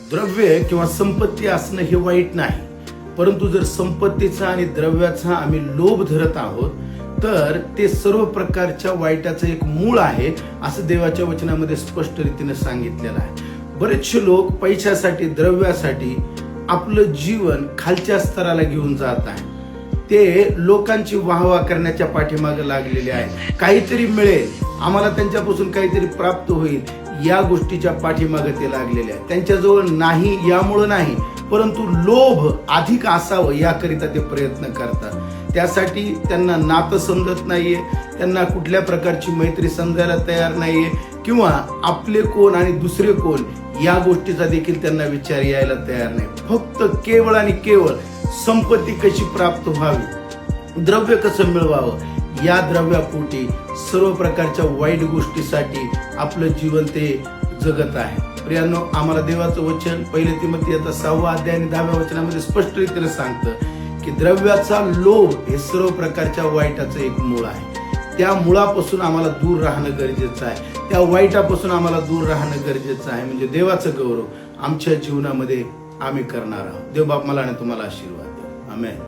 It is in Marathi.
द्रव्य किंवा संपत्ती असणं हे वाईट नाही, परंतु जर संपत्तीचा आणि द्रव्याचा आम्ही लोभ धरत आहोत तर ते सर्व प्रकारच्या वाईटाचं एक मूळ आहे, असं देवाच्या वचनामध्ये स्पष्ट रीतीने सांगितलेलं आहे. बरेचसे लोक पैशासाठी, द्रव्यासाठी आपलं जीवन खालच्या स्तराला घेऊन जात आहे. ते लोकांची वाहवा करण्याच्या पाठीमागे लागलेले आहे. काहीतरी मिळेल, आम्हाला त्यांच्यापासून काहीतरी प्राप्त होईल, या गोष्टीच्या पाठीमागे ते लागलेले आहे. त्यांच्याजवळ नाही यामुळे नाही, परंतु लोभ अधिक असावं याकरिता ते प्रयत्न करतात. त्यासाठी त्यांना नातं समजत नाहीये, त्यांना कुठल्या प्रकारची मैत्री समजायला तयार नाहीये, किंवा आपले कोण आणि दुसरे कोण या गोष्टीचा देखील त्यांना विचार यायला तयार नाही. फक्त केवळ आणि केवळ संपत्ती कशी प्राप्त व्हावी, द्रव्य कसं मिळवावं, या द्रव्यापोटी सर्व प्रकारच्या वाईट गोष्टीसाठी आपलं जीवन ते जगत आहे. प्रियांनो, आम्हाला देवाचं वचन 1 तिमोथेचा 6 अध्याय आणि 10व्या वचनामध्ये स्पष्ट रीतीने सांगतं की द्रव्याचा लोभ हे सर्व प्रकारच्या वाईटाचं एक मूळ आहे. त्या मुळापासून आम्हाला दूर राहणं गरजेचं आहे, त्या वाईटापासून आम्हाला दूर राहणं गरजेचं आहे. म्हणजे देवाचं गौरव आमच्या जीवनामध्ये आम्ही करणार आहोत. देव बाप मला आणि तुम्हाला आशीर्वाद द्या. आमेन.